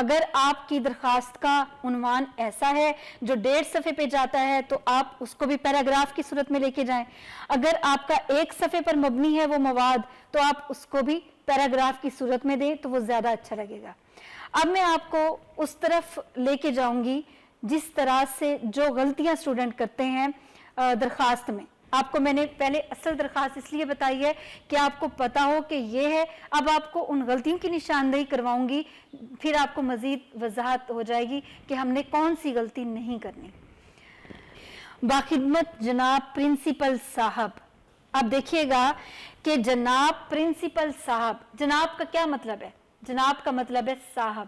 اگر آپ کی درخواست کا عنوان ایسا ہے جو 1.5 صفحے پہ جاتا ہے تو آپ اس کو بھی پیراگراف کی صورت میں لے کے جائیں. اگر آپ کا 1 صفحے پر مبنی ہے وہ مواد تو آپ اس کو بھی پیراگراف کی صورت میں دیں تو وہ زیادہ اچھا لگے گا. اب میں آپ کو اس طرف لے کے جاؤں گی جس طرح سے جو غلطیاں اسٹوڈنٹ کرتے ہیں درخواست میں. آپ کو میں نے پہلے اصل درخواست اس لیے بتائی ہے کہ آپ کو پتا ہو کہ یہ ہے. اب آپ کو ان غلطیوں کی نشاندہی کرواؤں گی, پھر آپ کو مزید وضاحت ہو جائے گی کہ ہم نے کون سی غلطی نہیں کرنی. باخدمت جناب پرنسپل صاحب. اب دیکھیے گا کہ جناب پرنسپل صاحب, جناب کا کیا مطلب ہے؟ جناب کا مطلب ہے صاحب.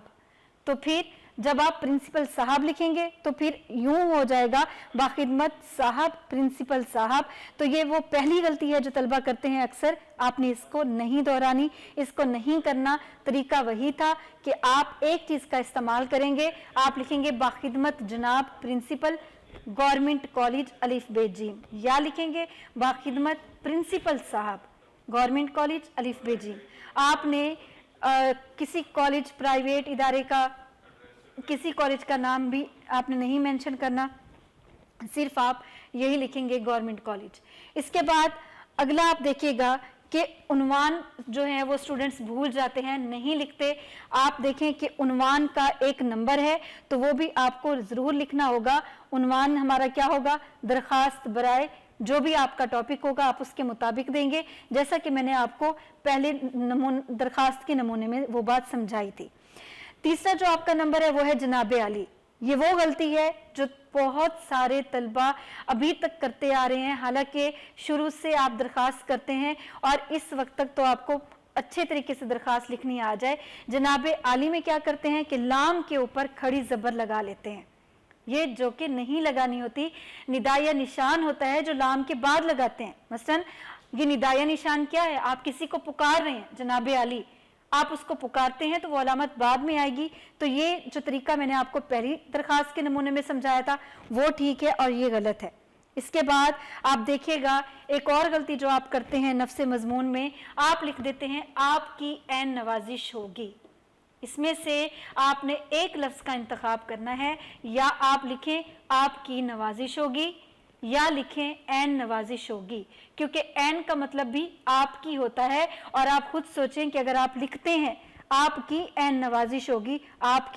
تو پھر جب آپ پرنسپل صاحب لکھیں گے تو پھر یوں ہو جائے گا باخدمت صاحب پرنسپل صاحب. تو یہ وہ پہلی غلطی ہے جو طلبہ کرتے ہیں اکثر. آپ نے اس کو نہیں دہرانی, اس کو نہیں کرنا. طریقہ وہی تھا کہ آپ ایک چیز کا استعمال کریں گے, آپ لکھیں گے باخدمت جناب پرنسپل گورنمنٹ کالج الف ب ج, یا لکھیں گے باخدمت پرنسپل صاحب گورنمنٹ کالج الف ب ج. آپ نے کسی کالج پرائیویٹ ادارے کا کسی کالج کا نام بھی آپ نے نہیں مینشن کرنا, صرف آپ یہی لکھیں گے گورنمنٹ کالج. اس کے بعد اگلا آپ دیکھیے گا کہ عنوان جو ہے وہ اسٹوڈنٹس بھول جاتے ہیں, نہیں لکھتے. آپ دیکھیں کہ عنوان کا ایک نمبر ہے تو وہ بھی آپ کو ضرور لکھنا ہوگا. عنوان ہمارا کیا ہوگا؟ درخواست برائے جو بھی آپ کا ٹاپک ہوگا آپ اس کے مطابق دیں گے, جیسا کہ میں نے آپ کو پہلے درخواست کے نمونے میں وہ بات سمجھائی تھی. تیسرا جو آپ کا نمبر ہے وہ ہے جناب عالی. یہ وہ غلطی ہے جو بہت سارے طلبہ ابھی تک کرتے آ رہے ہیں, حالانکہ شروع سے آپ درخواست کرتے ہیں اور اس وقت تک تو آپ کو اچھے طریقے سے درخواست لکھنی آ جائے. جناب عالی میں کیا کرتے ہیں کہ لام کے اوپر کھڑی زبر لگا لیتے ہیں, یہ جو کہ نہیں لگانی ہوتی. ندا یا نشان ہوتا ہے جو لام کے بعد لگاتے ہیں. مثلا یہ ندا یا نشان کیا ہے؟ آپ کسی کو پکار رہے ہیں جناب عالی, آپ اس کو پکارتے ہیں تو وہ علامت بعد میں آئے گی. تو یہ جو طریقہ میں نے آپ کو پہلی درخواست کے نمونے میں سمجھایا تھا وہ ٹھیک ہے اور یہ غلط ہے. اس کے بعد آپ دیکھیے گا ایک اور غلطی جو آپ کرتے ہیں نفس مضمون میں, آپ لکھ دیتے ہیں آپ کی عین نوازش ہوگی. اس میں سے آپ نے ایک لفظ کا انتخاب کرنا ہے, یا آپ لکھیں آپ کی نوازش ہوگی یا لکھیں عین نوازش ہوگی, کیونکہ عین کا مطلب بھی آپ کی ہوتا ہے. اور آپ خود سوچیں کہ اگر آپ لکھتے ہیں آپ کی عین نوازش ہوگی, آپ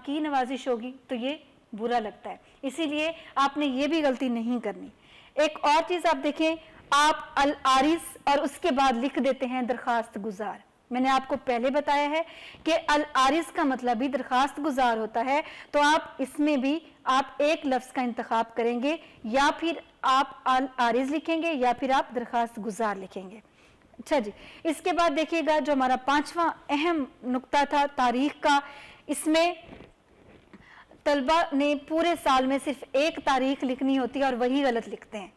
کی نوازش ہوگی, تو یہ برا لگتا ہے. اسی لیے آپ نے یہ بھی غلطی نہیں کرنی. ایک اور چیز آپ دیکھیں, آپ العارض اور اس کے بعد لکھ دیتے ہیں درخواست گزار. میں نے آپ کو پہلے بتایا ہے کہ العارض کا مطلب بھی درخواست گزار ہوتا ہے. تو آپ اس میں بھی آپ ایک لفظ کا انتخاب کریں گے, یا پھر آپ العارض لکھیں گے یا پھر آپ درخواست گزار لکھیں گے. اچھا جی, اس کے بعد دیکھیے گا جو ہمارا 5واں اہم نقطہ تھا تاریخ کا. اس میں طلبہ نے پورے سال میں صرف ایک تاریخ لکھنی ہوتی ہے اور وہی غلط لکھتے ہیں.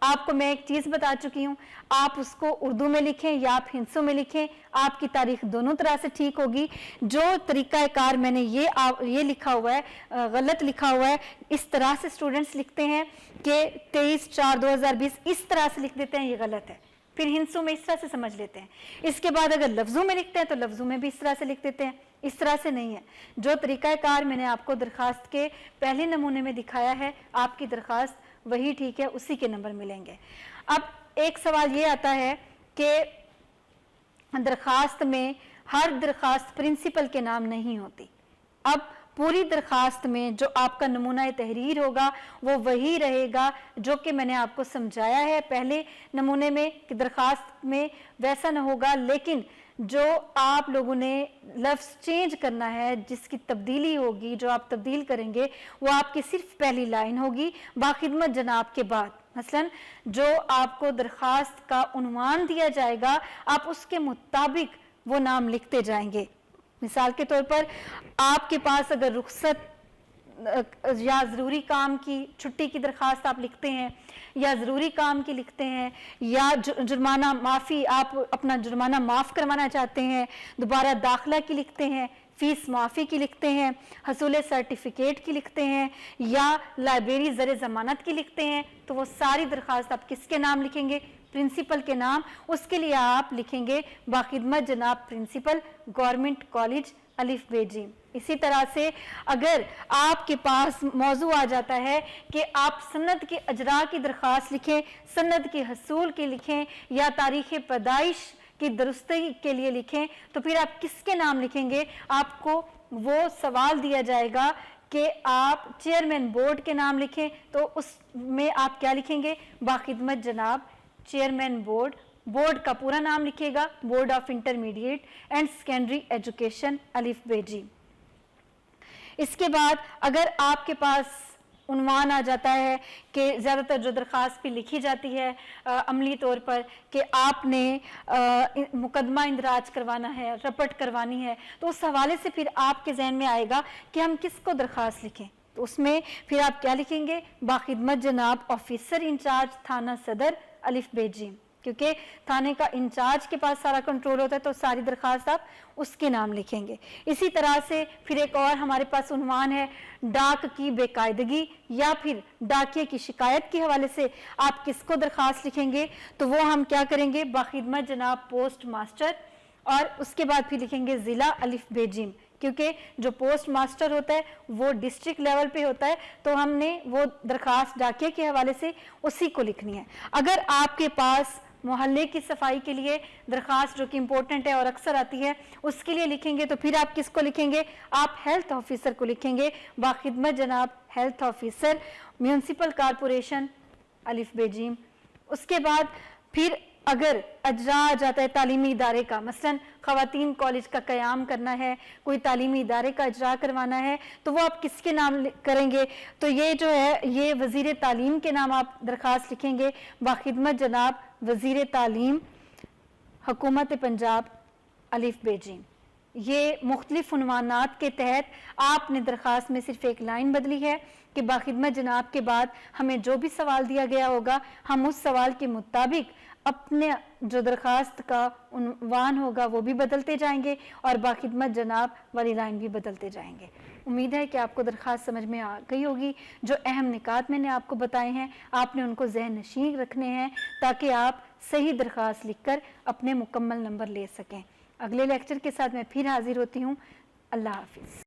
آپ کو میں ایک چیز بتا چکی ہوں, آپ اس کو اردو میں لکھیں یا آپ ہندسوں میں لکھیں, آپ کی تاریخ دونوں طرح سے ٹھیک ہوگی. جو طریقہ کار میں نے یہ لکھا ہوا ہے غلط لکھا ہوا ہے, اس طرح سے اسٹوڈنٹس لکھتے ہیں کہ 23/4/2020 اس طرح سے لکھ دیتے ہیں, یہ غلط ہے. پھر ہندسوں میں اس طرح سے سمجھ لیتے ہیں. اس کے بعد اگر لفظوں میں لکھتے ہیں تو لفظوں میں بھی اس طرح سے لکھ دیتے ہیں. اس طرح سے نہیں ہے. جو طریقہ کار میں نے آپ کو درخواست کے پہلے نمونے میں دکھایا ہے, آپ کی درخواست وہی ٹھیک ہے, اسی کے نمبر ملیں گے. اب ایک سوال یہ آتا ہے کہ درخواست میں ہر درخواست پرنسپل کے نام نہیں ہوتی. اب پوری درخواست میں جو آپ کا نمونہ تحریر ہوگا وہ وہی رہے گا جو کہ میں نے آپ کو سمجھایا ہے پہلے نمونے میں کہ درخواست میں ویسا نہ ہوگا, لیکن جو آپ لوگوں نے لفظ چینج کرنا ہے, جس کی تبدیلی ہوگی, جو آپ تبدیل کریں گے وہ آپ کی صرف پہلی لائن ہوگی باخدمت جناب کے بعد. مثلا جو آپ کو درخواست کا عنوان دیا جائے گا آپ اس کے مطابق وہ نام لکھتے جائیں گے. مثال کے طور پر آپ کے پاس اگر رخصت یا ضروری کام کی چھٹی کی درخواست آپ لکھتے ہیں, یا ضروری کام کی لکھتے ہیں, یا جرمانہ معافی, آپ اپنا جرمانہ معاف کروانا چاہتے ہیں, دوبارہ داخلہ کی لکھتے ہیں, فیس معافی کی لکھتے ہیں, حصول سرٹیفکیٹ کی لکھتے ہیں, یا لائبریری زر ضمانت کی لکھتے ہیں, تو وہ ساری درخواست آپ کس کے نام لکھیں گے؟ پرنسپل کے نام. اس کے لیے آپ لکھیں گے باخدمت جناب پرنسپل گورنمنٹ کالج الف بے جیم۔ اسی طرح سے اگر آپ کے پاس موضوع آ جاتا ہے کہ آپ سند کے اجراء کی درخواست لکھیں، سند کے حصول کی لکھیں یا تاریخ پیدائش کی درستگی کے لیے لکھیں، تو پھر آپ کس کے نام لکھیں گے؟ آپ کو وہ سوال دیا جائے گا کہ آپ چیئرمین بورڈ کے نام لکھیں، تو اس میں آپ کیا لکھیں گے؟ باخدمت جناب چیئرمین بورڈ، بورڈ کا پورا نام لکھے گا board of intermediate and secondary education الف بے جیم۔ اس کے بعد اگر آپ کے پاس عنوان آ جاتا ہے کہ زیادہ تر جو درخواست پہ لکھی جاتی ہے عملی طور پر کہ آپ نے مقدمہ اندراج کروانا ہے، رپٹ کروانی ہے، تو اس حوالے سے پھر آپ کے ذہن میں آئے گا کہ ہم کس کو درخواست لکھیں، تو اس میں پھر آپ کیا لکھیں گے؟ باخدمت جناب آفیسر انچارج تھانہ صدر الف بے جیم، کیونکہ تھانے کا انچارج کے پاس سارا کنٹرول ہوتا ہے تو ساری درخواست آپ اس کے نام لکھیں گے۔ اسی طرح سے پھر ایک اور ہمارے پاس عنوان ہے ڈاک کی بے قاعدگی یا پھر ڈاکیے کی شکایت کے حوالے سے آپ کس کو درخواست لکھیں گے؟ تو وہ ہم کیا کریں گے؟ باخدمت جناب پوسٹ ماسٹر، اور اس کے بعد پھر لکھیں گے ضلع الف بے جیم، کیونکہ جو پوسٹ ماسٹر ہوتا ہے وہ ڈسٹرکٹ لیول پہ ہوتا ہے، تو ہم نے وہ درخواست ڈاکیے کے حوالے سے اسی کو لکھنی ہے۔ اگر آپ کے پاس محلے کی صفائی کے لیے درخواست جو کہ امپورٹنٹ ہے اور اکثر آتی ہے اس کے لیے لکھیں گے، تو پھر آپ کس کو لکھیں گے؟ آپ ہیلتھ آفیسر کو لکھیں گے، باخدمت جناب ہیلتھ آفیسر میونسپل کارپوریشن الف بے جیم۔ اس کے بعد پھر اگر اجراء آ جاتا ہے تعلیمی ادارے کا، مثلا خواتین کالج کا قیام کرنا ہے، کوئی تعلیمی ادارے کا اجراء کروانا ہے، تو وہ آپ کس کے نام کریں گے؟ تو یہ جو ہے یہ وزیر تعلیم کے نام آپ درخواست لکھیں گے، باخدمت جناب وزیر تعلیم حکومت پنجاب الف بے جیم۔ یہ مختلف عنوانات کے تحت آپ نے درخواست میں صرف ایک لائن بدلی ہے کہ باخدمت جناب کے بعد ہمیں جو بھی سوال دیا گیا ہوگا ہم اس سوال کے مطابق اپنے جو درخواست کا عنوان ہوگا وہ بھی بدلتے جائیں گے اور باخدمت جناب والی لائن بھی بدلتے جائیں گے۔ امید ہے کہ آپ کو درخواست سمجھ میں آ گئی ہوگی۔ جو اہم نکات میں نے آپ کو بتائے ہیں آپ نے ان کو ذہن نشین رکھنے ہیں تاکہ آپ صحیح درخواست لکھ کر اپنے مکمل نمبر لے سکیں۔ اگلے لیکچر کے ساتھ میں پھر حاضر ہوتی ہوں۔ اللہ حافظ۔